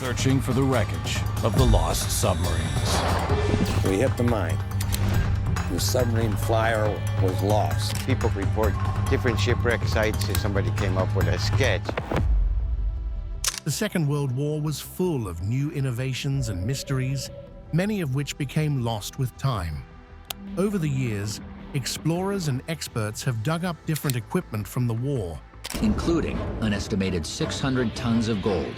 searching for the wreckage of the lost submarines. We hit the mine. The submarine flyer was lost. People report different shipwreck sites if somebody came up with a sketch. The Second World War was full of new innovations and mysteries, many of which became lost with time. Over the years, explorers and experts have dug up different equipment from the war, including an estimated 600 tons of gold,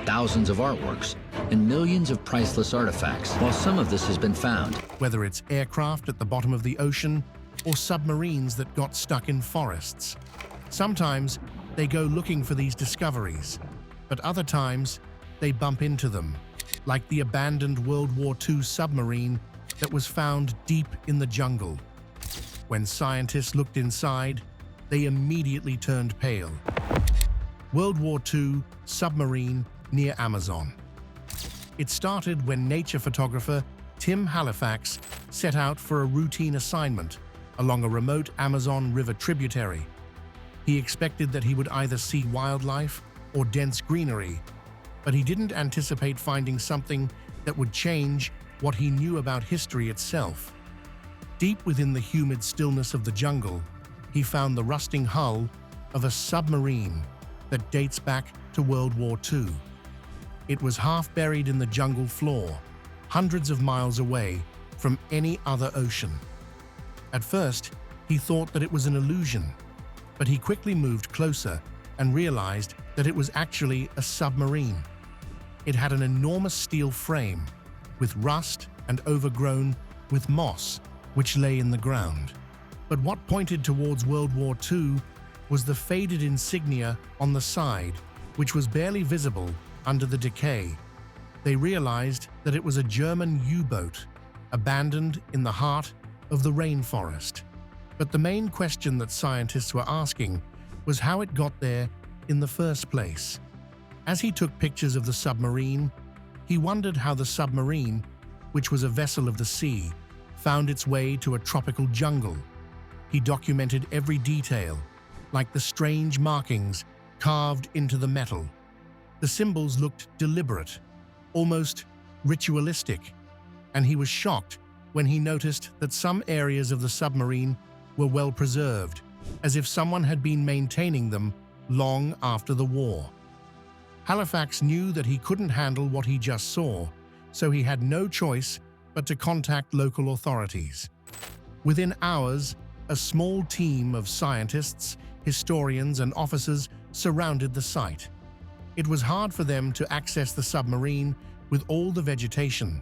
thousands of artworks, and millions of priceless artifacts. While some of this has been found, whether it's aircraft at the bottom of the ocean or submarines that got stuck in forests. Sometimes they go looking for these discoveries, but other times they bump into them, like the abandoned World War II submarine that was found deep in the jungle. When scientists looked inside, they immediately turned pale. World War II submarine near Amazon. It started when nature photographer Tim Halifax set out for a routine assignment along a remote Amazon River tributary. He expected that he would either see wildlife or dense greenery, but he didn't anticipate finding something that would change what he knew about history itself. Deep within the humid stillness of the jungle, he found the rusting hull of a submarine that dates back to World War II. It was half buried in the jungle floor, hundreds of miles away from any other ocean. At first, he thought that it was an illusion, but he quickly moved closer and realized that it was actually a submarine. It had an enormous steel frame, with rust and overgrown with moss, which lay in the ground. But what pointed towards World War II was the faded insignia on the side, which was barely visible under the decay. They realized that it was a German U-boat, abandoned in the heart of the rainforest. But the main question that scientists were asking was how it got there in the first place. As he took pictures of the submarine, he wondered how the submarine, which was a vessel of the sea, found its way to a tropical jungle. He documented every detail, like the strange markings carved into the metal. The symbols looked deliberate, almost ritualistic, and he was shocked when he noticed that some areas of the submarine were well preserved, as if someone had been maintaining them long after the war. Halifax knew that he couldn't handle what he just saw, so he had no choice but to contact local authorities. Within hours, a small team of scientists, historians, and officers surrounded the site. It was hard for them to access the submarine with all the vegetation,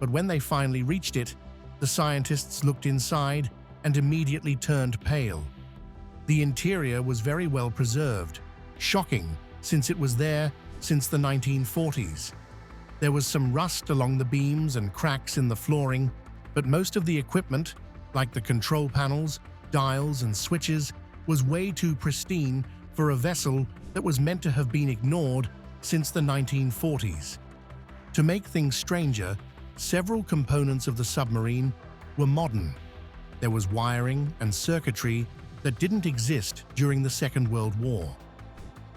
but when they finally reached it, the scientists looked inside and immediately turned pale. The interior was very well preserved, shocking since it was there since the 1940s. There was some rust along the beams and cracks in the flooring, but most of the equipment, like the control panels, dials, and switches, was way too pristine for a vessel that was meant to have been ignored since the 1940s. To make things stranger, several components of the submarine were modern. There was wiring and circuitry that didn't exist during the Second World War.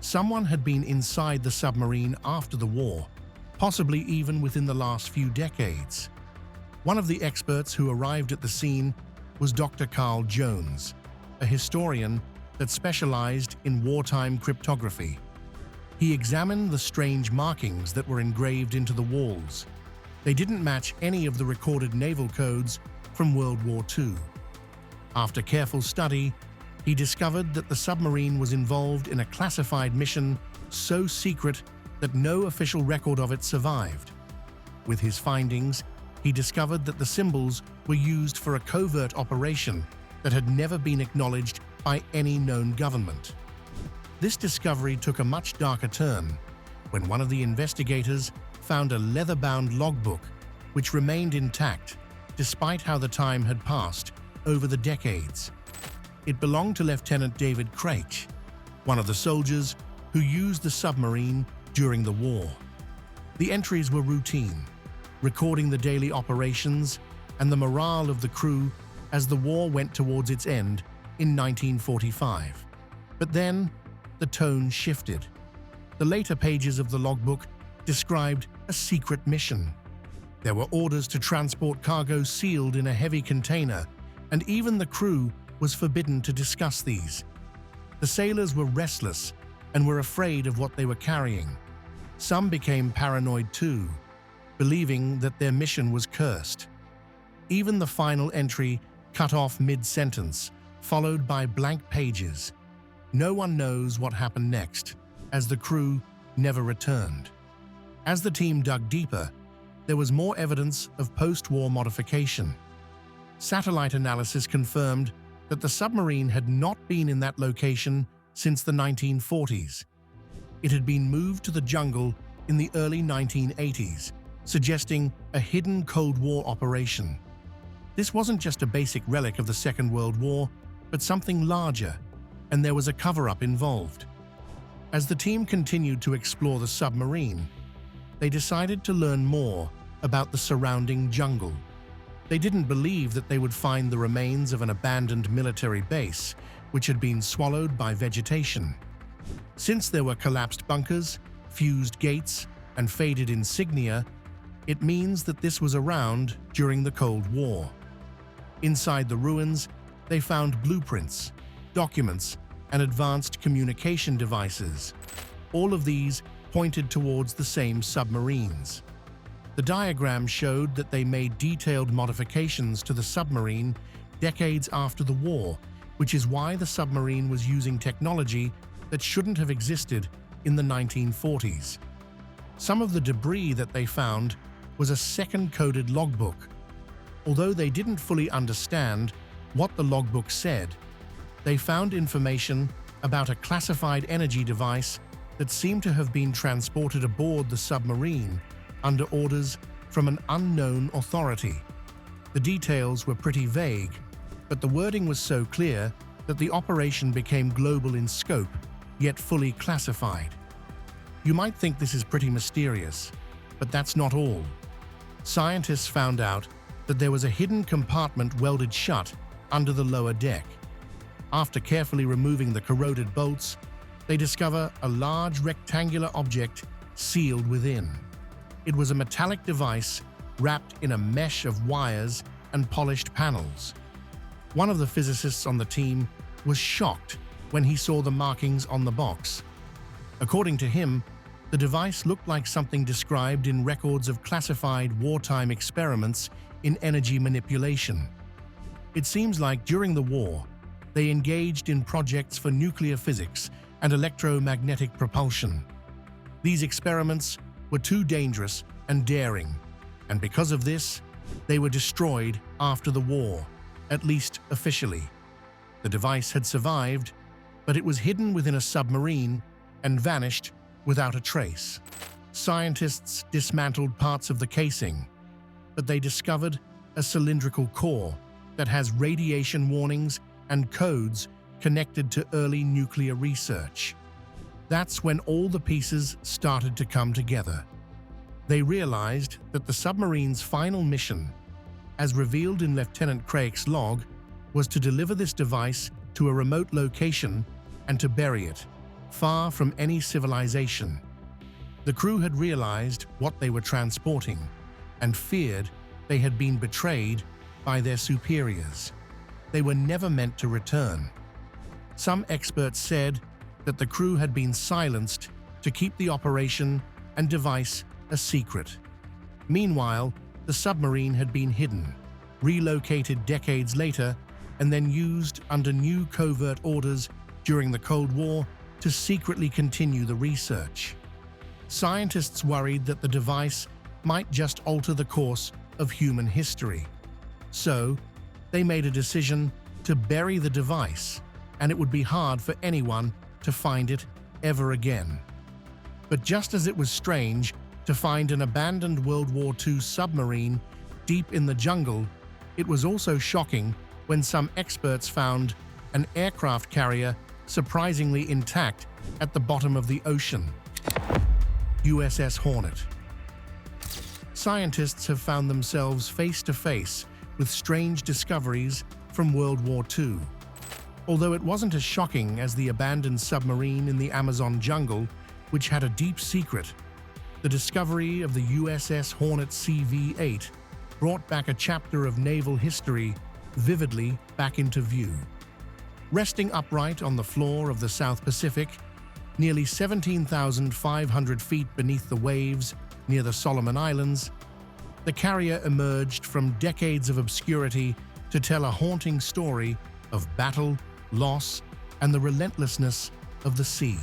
Someone had been inside the submarine after the war, possibly even within the last few decades. One of the experts who arrived at the scene was Dr. Carl Jones, a historian that specialized in wartime cryptography. He examined the strange markings that were engraved into the walls. They didn't match any of the recorded naval codes from World War II. After careful study, he discovered that the submarine was involved in a classified mission so secret that no official record of it survived. With his findings, he discovered that the symbols were used for a covert operation that had never been acknowledged by any known government. This discovery took a much darker turn when one of the investigators found a leather-bound logbook which remained intact despite how the time had passed over the decades. It belonged to Lieutenant David Craich, one of the soldiers who used the submarine during the war. The entries were routine, recording the daily operations and the morale of the crew as the war went towards its end in 1945. But then, the tone shifted. The later pages of the logbook described a secret mission. There were orders to transport cargo sealed in a heavy container, and even the crew was forbidden to discuss these. The sailors were restless and were afraid of what they were carrying. Some became paranoid too, believing that their mission was cursed. Even the final entry cut off mid-sentence, followed by blank pages. No one knows what happened next, as the crew never returned. As the team dug deeper, there was more evidence of post-war modification. Satellite analysis confirmed that the submarine had not been in that location since the 1940s. It had been moved to the jungle in the early 1980s, suggesting a hidden Cold War operation. This wasn't just a basic relic of the Second World War, but something larger, and there was a cover-up involved. As the team continued to explore the submarine, they decided to learn more about the surrounding jungle. They didn't believe that they would find the remains of an abandoned military base, which had been swallowed by vegetation. Since there were collapsed bunkers, fused gates, and faded insignia, it means that this was around during the Cold War. Inside the ruins, they found blueprints, documents, and advanced communication devices. All of these pointed towards the same submarines. The diagram showed that they made detailed modifications to the submarine decades after the war, which is why the submarine was using technology that shouldn't have existed in the 1940s. Some of the debris that they found was a second-coded logbook. Although they didn't fully understand what the logbook said, they found information about a classified energy device that seemed to have been transported aboard the submarine under orders from an unknown authority. The details were pretty vague, but the wording was so clear that the operation became global in scope, yet fully classified. You might think this is pretty mysterious, but that's not all. Scientists found out that there was a hidden compartment welded shut under the lower deck. After carefully removing the corroded bolts, they discover a large rectangular object sealed within. It was a metallic device wrapped in a mesh of wires and polished panels. One of the physicists on the team was shocked when he saw the markings on the box. According to him, the device looked like something described in records of classified wartime experiments in energy manipulation. It seems like during the war, they engaged in projects for nuclear physics and electromagnetic propulsion. These experiments were too dangerous and daring, and because of this, they were destroyed after the war, at least officially. The device had survived, but it was hidden within a submarine and vanished without a trace. Scientists dismantled parts of the casing, but they discovered a cylindrical core that has radiation warnings and codes connected to early nuclear research. That's when all the pieces started to come together. They realized that the submarine's final mission, as revealed in Lieutenant Craig's log, was to deliver this device to a remote location and to bury it, far from any civilization. The crew had realized what they were transporting and feared they had been betrayed by their superiors. They were never meant to return. Some experts said that the crew had been silenced to keep the operation and device a secret. Meanwhile, the submarine had been hidden, relocated decades later, and then used under new covert orders during the Cold War to secretly continue the research. Scientists worried that the device might just alter the course of human history. So, they made a decision to bury the device, and it would be hard for anyone to find it ever again. But just as it was strange to find an abandoned World War II submarine deep in the jungle, it was also shocking when some experts found an aircraft carrier surprisingly intact at the bottom of the ocean. USS Hornet. Scientists have found themselves face to face with strange discoveries from World War II. Although it wasn't as shocking as the abandoned submarine in the Amazon jungle, which had a deep secret, The discovery of the USS Hornet CV-8 brought back a chapter of naval history vividly back into view. Resting upright on the floor of the South Pacific, nearly 17,500 feet beneath the waves near the Solomon Islands, the carrier emerged from decades of obscurity to tell a haunting story of battle, loss, and the relentlessness of the sea.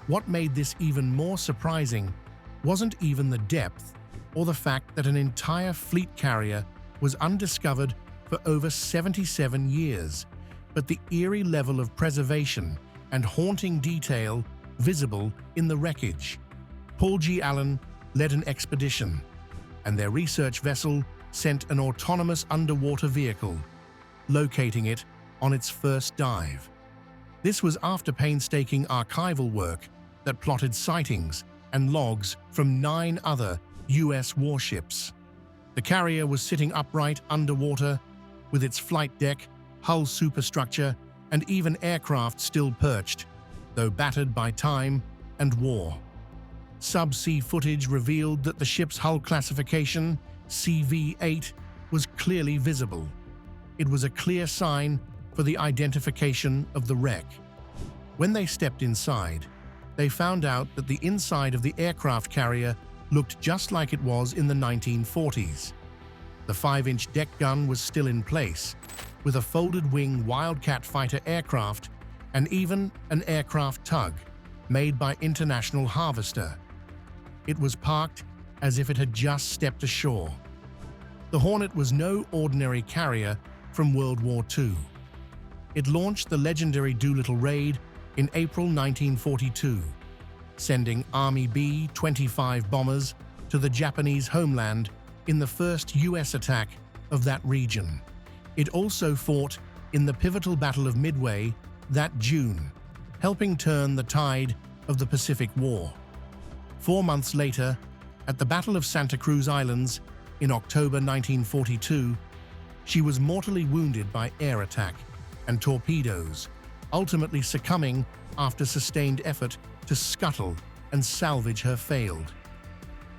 What made this even more surprising wasn't even the depth or the fact that an entire fleet carrier was undiscovered for over 77 years, but the eerie level of preservation and haunting detail visible in the wreckage. Paul G. Allen led an expedition, and their research vessel sent an autonomous underwater vehicle, locating it on its first dive. This was after painstaking archival work that plotted sightings and logs from 9 other U.S. warships. The carrier was sitting upright underwater, with its flight deck, hull superstructure, and even aircraft still perched, though battered by time and war. Subsea footage revealed that the ship's hull classification, CV-8, was clearly visible. It was a clear sign for the identification of the wreck. When they stepped inside, they found out that the inside of the aircraft carrier looked just like it was in the 1940s. The 5-inch deck gun was still in place, with a folded-wing Wildcat fighter aircraft and even an aircraft tug made by International Harvester. It was parked as if it had just stepped ashore. The Hornet was no ordinary carrier from World War II. It launched the legendary Doolittle raid in April 1942, sending Army B-25 bombers to the Japanese homeland in the first U.S. attack of that region. It also fought in the pivotal Battle of Midway that June, helping turn the tide of the Pacific War. 4 months later, at the Battle of Santa Cruz Islands in October 1942, she was mortally wounded by air attack and torpedoes, ultimately succumbing after sustained effort to scuttle and salvage her failed.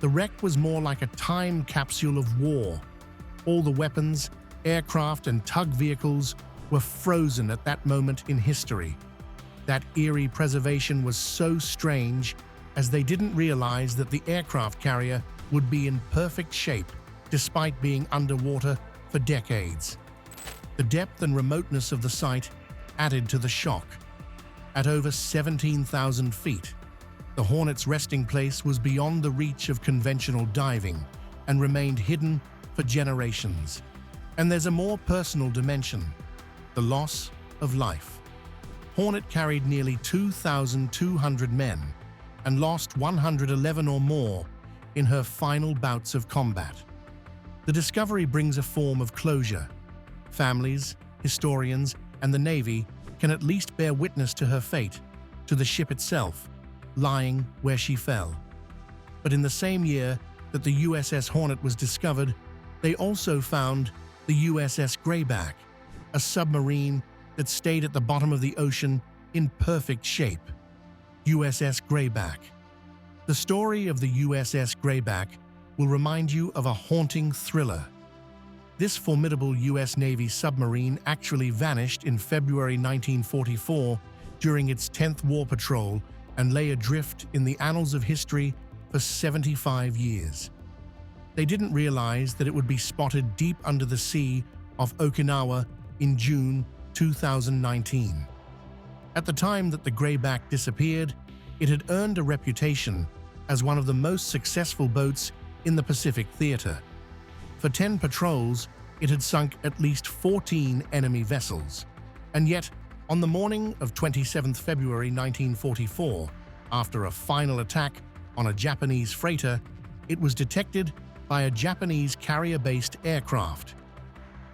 The wreck was more like a time capsule of war. All the weapons, aircraft, and tug vehicles were frozen at that moment in history. That eerie preservation was so strange, as they didn't realize that the aircraft carrier would be in perfect shape despite being underwater for decades. The depth and remoteness of the site added to the shock. At over 17,000 feet, the Hornet's resting place was beyond the reach of conventional diving and remained hidden for generations. And there's a more personal dimension: the loss of life. Hornet carried nearly 2,200 men and lost 111 or more in her final bouts of combat. The discovery brings a form of closure. Families, historians, and the Navy can at least bear witness to her fate, to the ship itself, lying where she fell. But in the same year that the USS Hornet was discovered, they also found the USS Greyback, a submarine that stayed at the bottom of the ocean in perfect shape. USS Greyback. The story of the USS Greyback will remind you of a haunting thriller. This formidable U.S. Navy submarine actually vanished in February 1944 during its 10th war patrol and lay adrift in the annals of history for 75 years. They didn't realize that it would be spotted deep under the sea off Okinawa in June 2019. At the time that the Greyback disappeared, it had earned a reputation as one of the most successful boats in the Pacific Theater. For 10 patrols, it had sunk at least 14 enemy vessels. And yet, on the morning of 27 February 1944, after a final attack on a Japanese freighter, it was detected by a Japanese carrier-based aircraft.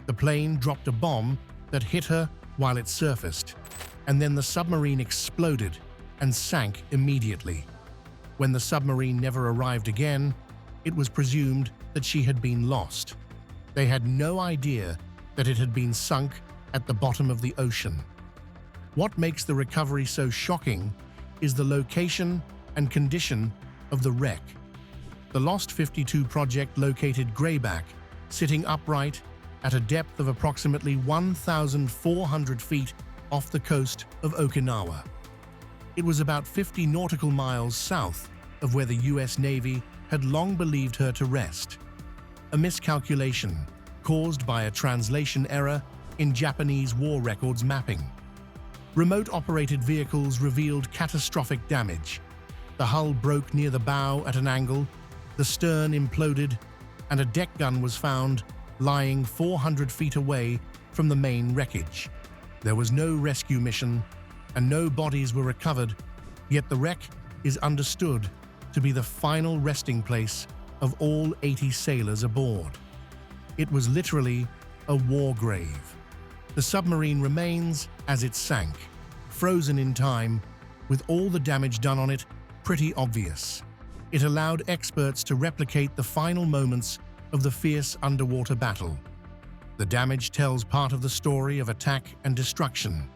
The plane dropped a bomb that hit her while it surfaced, and then the submarine exploded and sank immediately. When the submarine never arrived again, it was presumed that she had been lost. They had no idea that it had been sunk at the bottom of the ocean. What makes the recovery so shocking is the location and condition of the wreck. The Lost 52 project located Greyback, sitting upright at a depth of approximately 1,400 feet off the coast of Okinawa. It was about 50 nautical miles south of where the US Navy had long believed her to rest. A miscalculation caused by a translation error in Japanese war records mapping. Remote-operated vehicles revealed catastrophic damage. The hull broke near the bow at an angle, the stern imploded, and a deck gun was found lying 400 feet away from the main wreckage. There was no rescue mission, and no bodies were recovered, yet the wreck is understood to be the final resting place of all 80 sailors aboard. It was literally a war grave. The submarine remains as it sank, frozen in time, with all the damage done on it pretty obvious. It allowed experts to replicate the final moments of the fierce underwater battle. The damage tells part of the story of attack and destruction.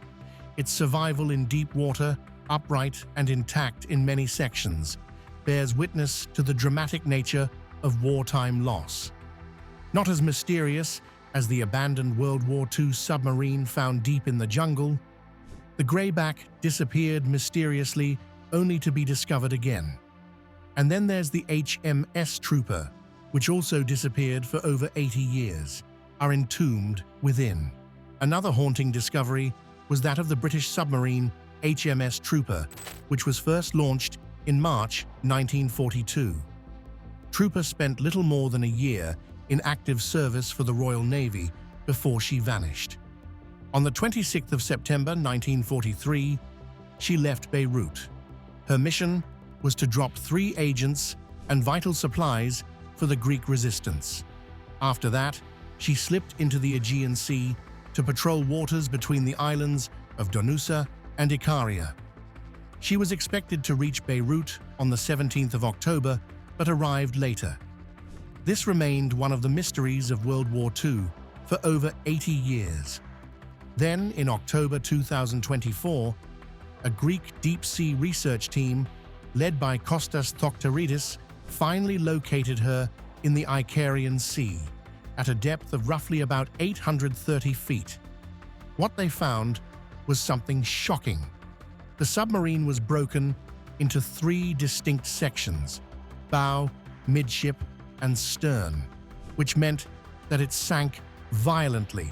Its survival in deep water, upright and intact in many sections, bears witness to the dramatic nature of wartime loss. Not as mysterious as the abandoned World War II submarine found deep in the jungle, the Greyback disappeared mysteriously only to be discovered again. And then there's the HMS Trooper, which also disappeared for over 80 years, are entombed within. Another haunting discovery was that of the British submarine HMS Trooper, which was first launched in March 1942. Trooper spent little more than a year in active service for the Royal Navy before she vanished. On the 26th of September 1943, she left Beirut. Her mission was to drop 3 agents and vital supplies for the Greek resistance. After that, she slipped into the Aegean Sea to patrol waters between the islands of Donusa and Ikaria. She was expected to reach Beirut on the 17th of October, but arrived later. This remained one of the mysteries of World War II for over 80 years. Then, in October 2024, a Greek deep-sea research team, led by Kostas Thoktaridis, finally located her in the Icarian Sea, at a depth of roughly about 830 feet. What they found was something shocking. The submarine was broken into 3 distinct sections: bow, midship, and stern, which meant that it sank violently.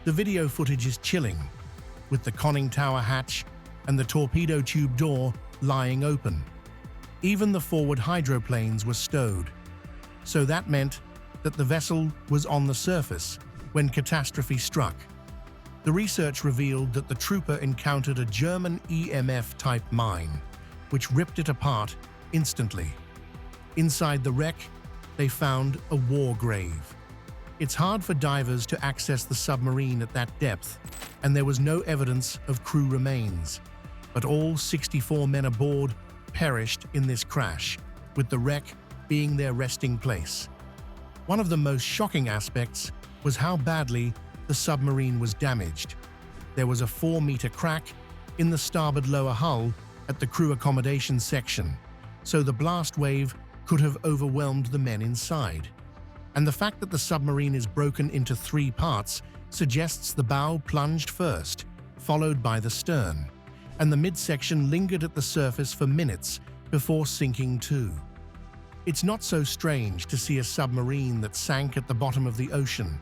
The video footage is chilling, with the conning tower hatch and the torpedo tube door lying open. Even the forward hydroplanes were stowed. So that meant that the vessel was on the surface when catastrophe struck. The research revealed that the Trooper encountered a German EMF-type mine, which ripped it apart instantly. Inside the wreck, they found a war grave. It's hard for divers to access the submarine at that depth, and there was no evidence of crew remains. But all 64 men aboard perished in this crash, with the wreck being their resting place. One of the most shocking aspects was how badly the submarine was damaged. There was a 4-meter crack in the starboard lower hull at the crew accommodation section, so the blast wave could have overwhelmed the men inside. And the fact that the submarine is broken into 3 parts suggests the bow plunged first, followed by the stern, and the midsection lingered at the surface for minutes before sinking too. It's not so strange to see a submarine that sank at the bottom of the ocean,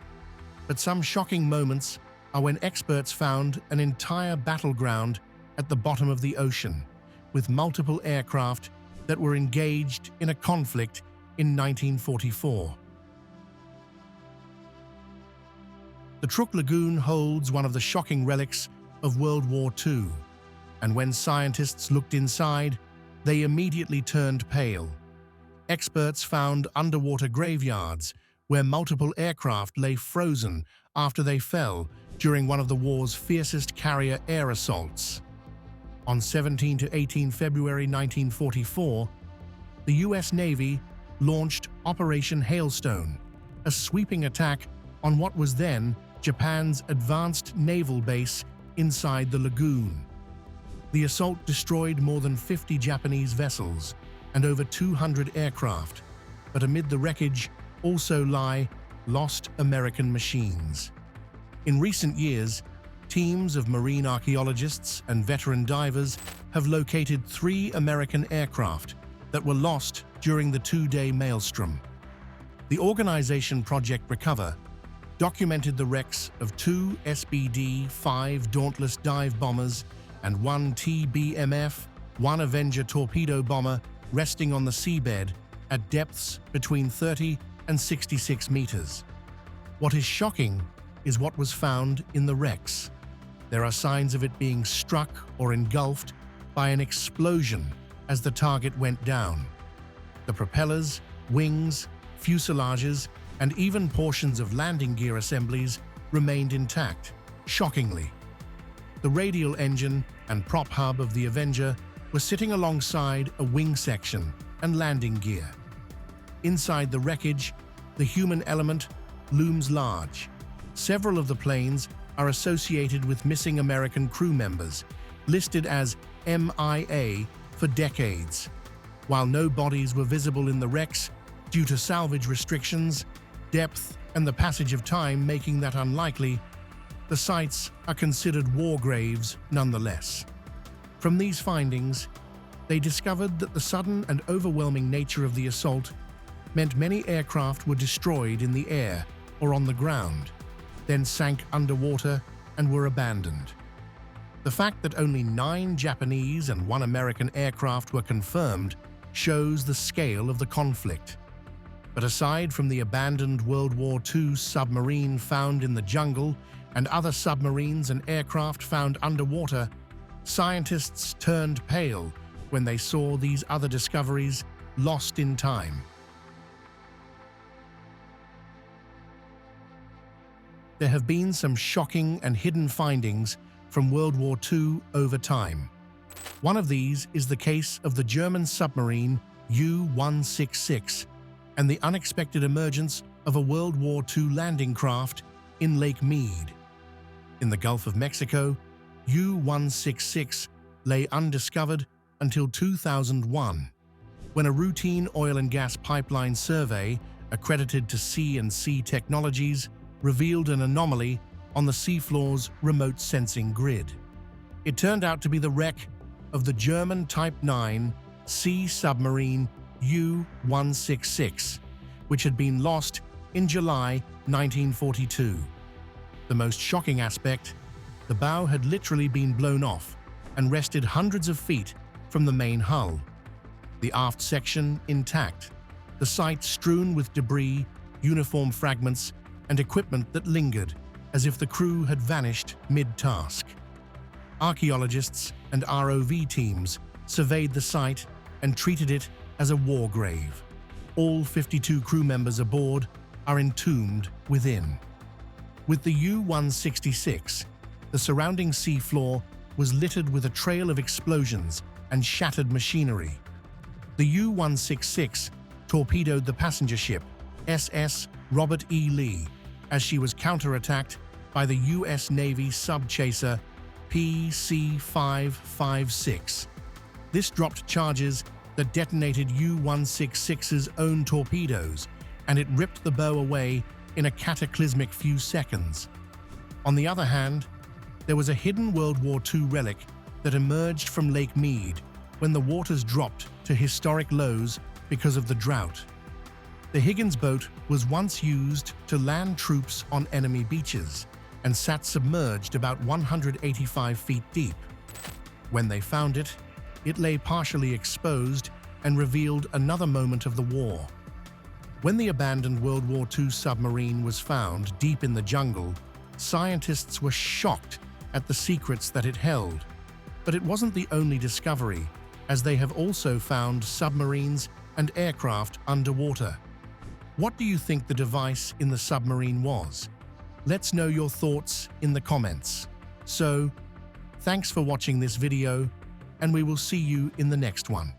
but some shocking moments are when experts found an entire battleground at the bottom of the ocean, with multiple aircraft that were engaged in a conflict in 1944. The Truk Lagoon holds one of the shocking relics of World War II, and when scientists looked inside, they immediately turned pale. Experts found underwater graveyards where multiple aircraft lay frozen after they fell during one of the war's fiercest carrier air assaults. On 17 to 18 February 1944, the US Navy launched Operation Hailstone, a sweeping attack on what was then Japan's advanced naval base inside the lagoon. The assault destroyed more than 50 Japanese vessels, and over 200 aircraft, but amid the wreckage also lie lost American machines. In recent years, teams of marine archaeologists and veteran divers have located 3 American aircraft that were lost during the 2-day maelstrom. The organization Project Recover documented the wrecks of 2 SBD-5 Dauntless dive bombers and 1 TBMF, 1 Avenger torpedo bomber resting on the seabed at depths between 30 and 66 meters. What is shocking is what was found in the wrecks. There are signs of it being struck or engulfed by an explosion as the target went down. The propellers, wings, fuselages, and even portions of landing gear assemblies remained intact, shockingly. The radial engine and prop hub of the Avenger were sitting alongside a wing section and landing gear. Inside the wreckage, the human element looms large. Several of the planes are associated with missing American crew members, listed as MIA for decades. While no bodies were visible in the wrecks due to salvage restrictions, depth, and the passage of time making that unlikely, the sites are considered war graves nonetheless. From these findings, they discovered that the sudden and overwhelming nature of the assault meant many aircraft were destroyed in the air or on the ground, then sank underwater and were abandoned. The fact that only 9 Japanese and 1 American aircraft were confirmed shows the scale of the conflict. But aside from the abandoned World War II submarine found in the jungle and other submarines and aircraft found underwater, scientists turned pale when they saw these other discoveries lost in time. There have been some shocking and hidden findings from World War II over time. One of these is the case of the German submarine U-166 and the unexpected emergence of a World War II landing craft in Lake Mead. In the Gulf of Mexico, U-166 lay undiscovered until 2001, when a routine oil and gas pipeline survey accredited to C&C Technologies revealed an anomaly on the seafloor's remote sensing grid. It turned out to be the wreck of the German Type 9 sea submarine U-166, which had been lost in July 1942. The most shocking aspect, the bow had literally been blown off and rested hundreds of feet from the main hull. The aft section intact, the site strewn with debris, uniform fragments, and equipment that lingered as if the crew had vanished mid-task. Archaeologists and ROV teams surveyed the site and treated it as a war grave. All 52 crew members aboard are entombed within. With the U-166, the surrounding seafloor was littered with a trail of explosions and shattered machinery. The U-166 torpedoed the passenger ship SS Robert E. Lee as she was counterattacked by the U.S. Navy subchaser PC-556. This dropped charges that detonated U-166's own torpedoes, and it ripped the bow away in a cataclysmic few seconds. On the other hand, there was a hidden World War II relic that emerged from Lake Mead when the waters dropped to historic lows because of the drought. The Higgins boat was once used to land troops on enemy beaches and sat submerged about 185 feet deep. When they found it, it lay partially exposed and revealed another moment of the war. When the abandoned World War II submarine was found deep in the jungle, scientists were shocked at the secrets that it held. But it wasn't the only discovery, as they have also found submarines and aircraft underwater. What do you think the device in the submarine was? Let's know your thoughts in the comments. So, thanks for watching this video, and we will see you in the next one.